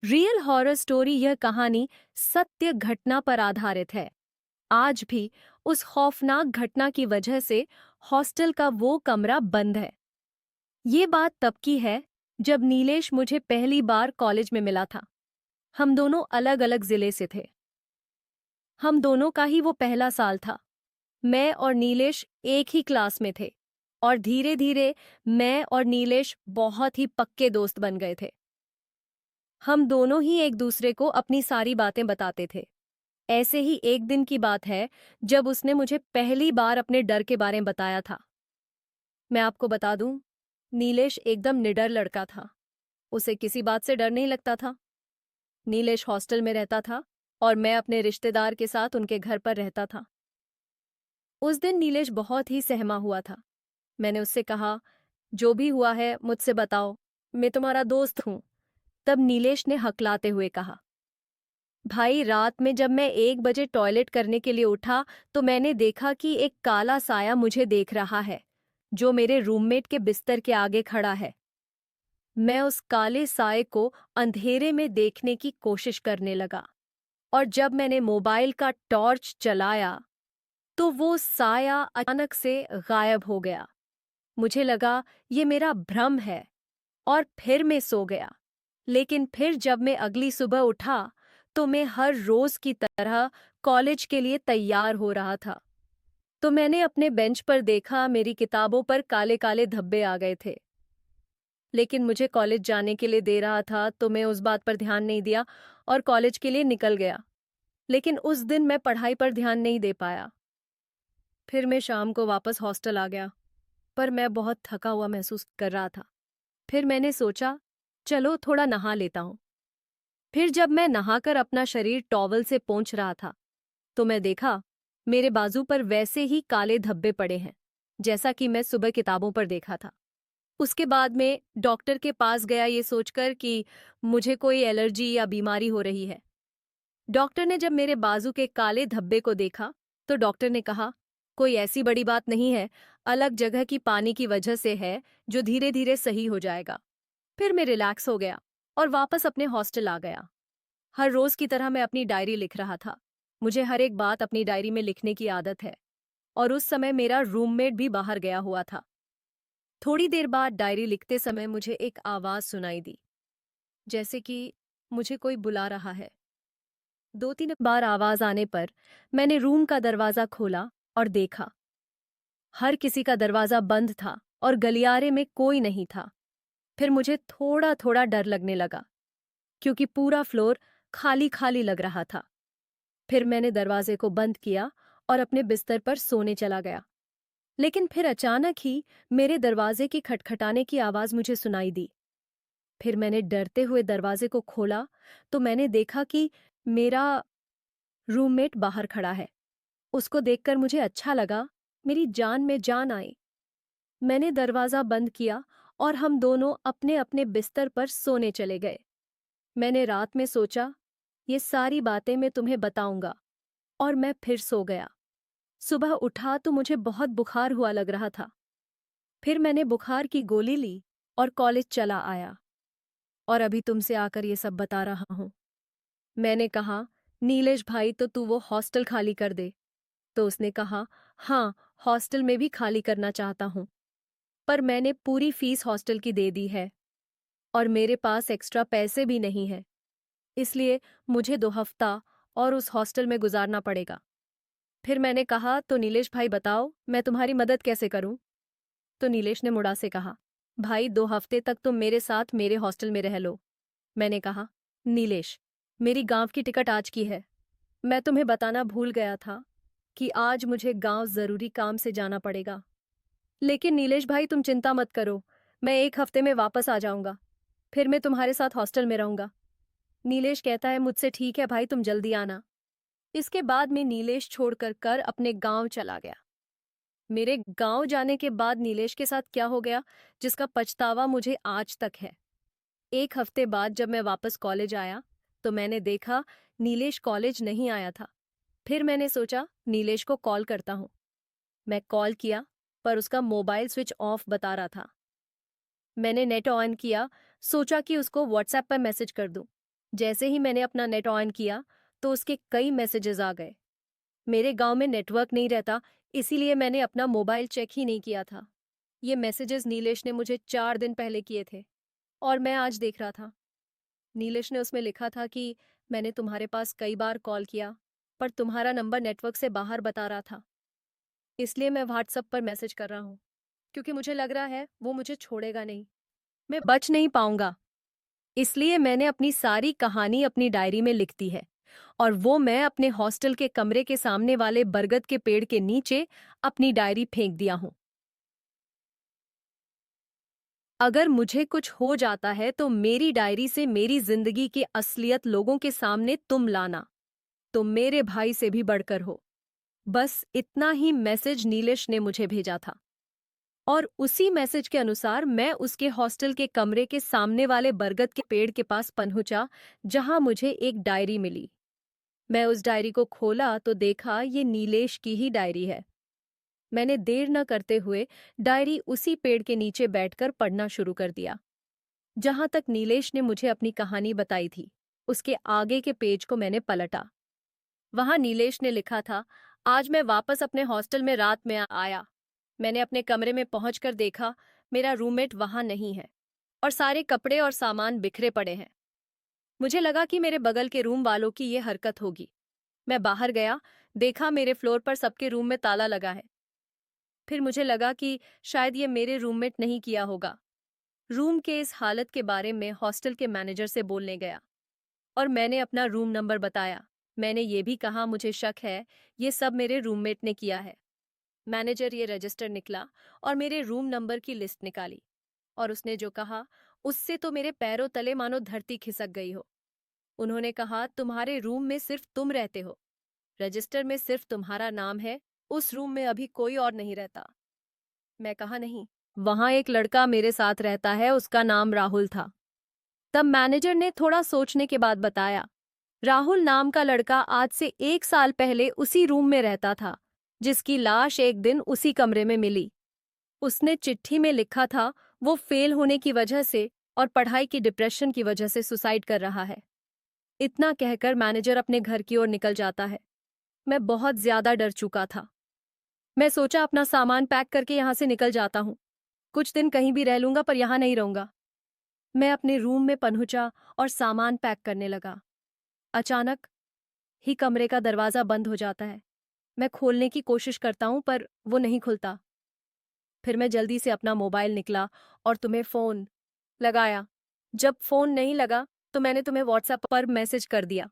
Real horror story यह कहानी सत्य घटना पर आधारित है। आज भी उस खौफनाक घटना की वजह से हॉस्टल का वो कमरा बंद है। ये बात तब की है जब नीलेश मुझे पहली बार कॉलेज में मिला था। हम दोनों अलग अलग जिले से थे। हम दोनों का ही वो पहला साल था। मैं और नीलेश एक ही क्लास में थे और धीरे धीरे मैं और नीलेश बहुत ही पक्के दोस्त बन गए थे। हम दोनों ही एक दूसरे को अपनी सारी बातें बताते थे। ऐसे ही एक दिन की बात है जब उसने मुझे पहली बार अपने डर के बारे में बताया था। मैं आपको बता दूं, नीलेश एकदम निडर लड़का था। उसे किसी बात से डर नहीं लगता था। नीलेश हॉस्टल में रहता था और मैं अपने रिश्तेदार के साथ उनके घर पर रहता था। उस दिन नीलेश बहुत ही सहमा हुआ था। मैंने उससे कहा, जो भी हुआ है मुझसे बताओ, मैं तुम्हारा दोस्त हूं। तब नीलेश ने हकलाते हुए कहा, भाई रात में जब मैं 1 बजे टॉयलेट करने के लिए उठा तो मैंने देखा कि एक काला साया मुझे देख रहा है, जो मेरे रूममेट के बिस्तर के आगे खड़ा है। मैं उस काले साये को अंधेरे में देखने की कोशिश करने लगा और जब मैंने मोबाइल का टॉर्च चलाया तो वो साया अचानक से गायब हो गया। मुझे लगा ये मेरा भ्रम है और फिर मैं सो गया। लेकिन फिर जब मैं अगली सुबह उठा तो मैं हर रोज की तरह कॉलेज के लिए तैयार हो रहा था। तो मैंने अपने बेंच पर देखा, मेरी किताबों पर काले काले धब्बे आ गए थे। लेकिन मुझे कॉलेज जाने के लिए दे रहा था तो मैं उस बात पर ध्यान नहीं दिया और कॉलेज के लिए निकल गया। लेकिन उस दिन मैं पढ़ाई पर ध्यान नहीं दे पाया। फिर मैं शाम को वापस हॉस्टल आ गया, पर मैं बहुत थका हुआ महसूस कर रहा था। फिर मैंने सोचा, चलो थोड़ा नहा लेता हूँ। फिर जब मैं नहाकर अपना शरीर टॉवल से पोंछ रहा था तो मैं देखा मेरे बाजू पर वैसे ही काले धब्बे पड़े हैं, जैसा कि मैं सुबह किताबों पर देखा था। उसके बाद में डॉक्टर के पास गया ये सोचकर कि मुझे कोई एलर्जी या बीमारी हो रही है। डॉक्टर ने जब मेरे बाजू के काले धब्बे को देखा तो डॉक्टर ने कहा, कोई ऐसी बड़ी बात नहीं है, अलग जगह की पानी की वजह से है, जो धीरे धीरे सही हो जाएगा। फिर मैं रिलैक्स हो गया और वापस अपने हॉस्टल आ गया। हर रोज की तरह मैं अपनी डायरी लिख रहा था। मुझे हर एक बात अपनी डायरी में लिखने की आदत है। और उस समय मेरा रूममेट भी बाहर गया हुआ था। थोड़ी देर बाद डायरी लिखते समय मुझे एक आवाज सुनाई दी, जैसे कि मुझे कोई बुला रहा है। 2-3 बार आवाज आने पर मैंने रूम का दरवाजा खोला और देखा हर किसी का दरवाजा बंद था और गलियारे में कोई नहीं था। फिर मुझे थोड़ा थोड़ा डर लगने लगा, क्योंकि पूरा फ्लोर खाली खाली लग रहा था। फिर मैंने दरवाजे को बंद किया और अपने बिस्तर पर सोने चला गया। लेकिन फिर अचानक ही मेरे दरवाजे की खटखटाने की आवाज मुझे सुनाई दी। फिर मैंने डरते हुए दरवाजे को खोला तो मैंने देखा कि मेरा रूममेट बाहर खड़ा है। उसको देखकर मुझे अच्छा लगा, मेरी जान में जान आई। मैंने दरवाजा बंद किया और हम दोनों अपने अपने बिस्तर पर सोने चले गए। मैंने रात में सोचा, ये सारी बातें मैं तुम्हें बताऊंगा, और मैं फिर सो गया। सुबह उठा तो मुझे बहुत बुखार हुआ लग रहा था। फिर मैंने बुखार की गोली ली और कॉलेज चला आया और अभी तुमसे आकर ये सब बता रहा हूं। मैंने कहा, नीलेश भाई तो तू वो हॉस्टल खाली कर दे। तो उसने कहा, हाँ, हॉस्टल में भी खाली करना चाहता हूं, पर मैंने पूरी फीस हॉस्टल की दे दी है और मेरे पास एक्स्ट्रा पैसे भी नहीं है, इसलिए मुझे 2 हफ्ता और उस हॉस्टल में गुजारना पड़ेगा। फिर मैंने कहा, तो नीलेश भाई बताओ, मैं तुम्हारी मदद कैसे करूं? तो नीलेश ने मुड़ा से कहा, भाई 2 हफ्ते तक तुम मेरे साथ मेरे हॉस्टल में रह लो। मैंने कहा, नीलेश, मेरी गांव की टिकट आज की है। मैं तुम्हें बताना भूल गया था कि आज मुझे गांव जरूरी काम से जाना पड़ेगा। लेकिन नीलेश भाई तुम चिंता मत करो, मैं 1 हफ्ते में वापस आ जाऊंगा। फिर मैं तुम्हारे साथ हॉस्टल में रहूंगा। नीलेश कहता है, मुझसे ठीक है भाई, तुम जल्दी आना। इसके बाद मैं नीलेश छोड़कर कर अपने गांव चला गया। मेरे गांव जाने के बाद नीलेश के साथ क्या हो गया, जिसका पछतावा मुझे आज तक है। 1 हफ्ते बाद जब मैं वापस कॉलेज आया तो मैंने देखा नीलेश कॉलेज नहीं आया था। फिर मैंने सोचा नीलेश को कॉल करता हूँ। मैं कॉल किया, पर उसका मोबाइल स्विच ऑफ बता रहा था। मैंने नेट ऑन किया, सोचा कि उसको व्हाट्सएप पर मैसेज कर दूं, जैसे ही मैंने अपना नेट ऑन किया तो उसके कई मैसेजेस आ गए। मेरे गांव में नेटवर्क नहीं रहता, इसीलिए मैंने अपना मोबाइल चेक ही नहीं किया था। ये मैसेजेस नीलेश ने मुझे 4 दिन पहले किए थे और मैं आज देख रहा था। नीलेश ने उसमें लिखा था कि मैंने तुम्हारे पास कई बार कॉल किया, पर तुम्हारा नंबर नेटवर्क से बाहर बता रहा था, इसलिए मैं व्हाट्सएप पर मैसेज कर रहा हूँ, क्योंकि मुझे लग रहा है वो मुझे छोड़ेगा नहीं, मैं बच नहीं पाऊंगा। इसलिए मैंने अपनी सारी कहानी अपनी डायरी में लिख दी है और वो मैं अपने हॉस्टल के कमरे के सामने वाले बरगद के पेड़ के नीचे अपनी डायरी फेंक दिया हूं। अगर मुझे कुछ हो जाता है तो मेरी डायरी से मेरी जिंदगी की असलियत लोगों के सामने तुम लाना। तुम मेरे भाई से भी बढ़कर हो। बस इतना ही मैसेज नीलेश ने मुझे भेजा था और उसी मैसेज के अनुसार मैं उसके हॉस्टल के कमरे के सामने वाले बरगद के पेड़ के पास पहुंचा, जहां मुझे एक डायरी मिली। मैं उस डायरी को खोला तो देखा ये नीलेश की ही डायरी है। मैंने देर न करते हुए डायरी उसी पेड़ के नीचे बैठकर पढ़ना शुरू कर दिया जहां तक नीलेश ने मुझे अपनी कहानी बताई थी। उसके आगे के पेज को मैंने पलटा। वहां नीलेश ने लिखा था, आज मैं वापस अपने हॉस्टल में रात में आया। मैंने अपने कमरे में पहुंचकर देखा, मेरा रूममेट वहां नहीं है और सारे कपड़े और सामान बिखरे पड़े हैं। मुझे लगा कि मेरे बगल के रूम वालों की ये हरकत होगी। मैं बाहर गया, देखा मेरे फ्लोर पर सबके रूम में ताला लगा है। फिर मुझे लगा कि शायद ये मेरे रूममेट नहीं किया होगा। रूम के इस हालत के बारे में हॉस्टल के मैनेजर से बोलने गया और मैंने अपना रूम नंबर बताया। मैंने ये भी कहा मुझे शक है ये सब मेरे रूममेट ने किया है। मैनेजर ये रजिस्टर निकला और मेरे रूम नंबर की लिस्ट निकाली और उसने जो कहा उससे तो मेरे पैरों तले मानो धरती खिसक गई हो। उन्होंने कहा, तुम्हारे रूम में सिर्फ तुम रहते हो, रजिस्टर में सिर्फ तुम्हारा नाम है, उस रूम में अभी कोई और नहीं रहता। मैं कहा, नहीं, वहां एक लड़का मेरे साथ रहता है, उसका नाम राहुल था। तब मैनेजर ने थोड़ा सोचने के बाद बताया, राहुल नाम का लड़का आज से 1 साल पहले उसी रूम में रहता था, जिसकी लाश एक दिन उसी कमरे में मिली। उसने चिट्ठी में लिखा था वो फेल होने की वजह से और पढ़ाई की डिप्रेशन की वजह से सुसाइड कर रहा है। इतना कहकर मैनेजर अपने घर की ओर निकल जाता है। मैं बहुत ज्यादा डर चुका था। मैं सोचा अपना सामान पैक करके यहां से निकल जाता हूं। कुछ दिन कहीं भी रह लूंगा पर यहां नहीं रहूंगा। मैं अपने रूम में पहुंचा और सामान पैक करने लगा। अचानक ही कमरे का दरवाजा बंद हो जाता है। मैं खोलने की कोशिश करता हूं पर वो नहीं खुलता। फिर मैं जल्दी से अपना मोबाइल निकला और तुम्हें फोन लगाया। जब फोन नहीं लगा तो मैंने तुम्हें व्हाट्सएप पर मैसेज कर दिया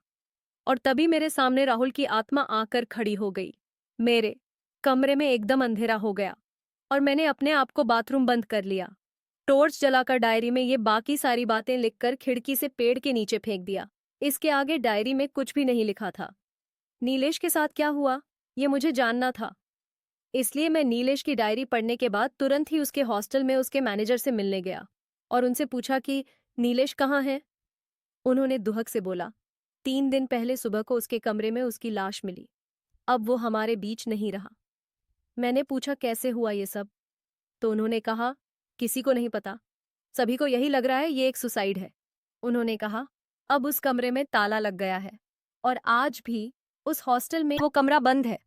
और तभी मेरे सामने राहुल की आत्मा आकर खड़ी हो गई। मेरे कमरे में एकदम अंधेरा हो गया और मैंने अपने आप को बाथरूम बंद कर लिया। टॉर्च जलाकर डायरी में ये बाकी सारी बातें लिखकर खिड़की से पेड़ के नीचे फेंक दिया। इसके आगे डायरी में कुछ भी नहीं लिखा था। नीलेश के साथ क्या हुआ ये मुझे जानना था, इसलिए मैं नीलेश की डायरी पढ़ने के बाद तुरंत ही उसके हॉस्टल में उसके मैनेजर से मिलने गया और उनसे पूछा कि नीलेश कहाँ है। उन्होंने दुहक से बोला, 3 दिन पहले सुबह को उसके कमरे में उसकी लाश मिली। अब वो हमारे बीच नहीं रहा। मैंने पूछा कैसे हुआ ये सब, तो उन्होंने कहा किसी को नहीं पता, सभी को यही लग रहा है ये एक सुसाइड है। उन्होंने कहा अब उस कमरे में ताला लग गया है और आज भी उस हॉस्टल में वो कमरा बंद है।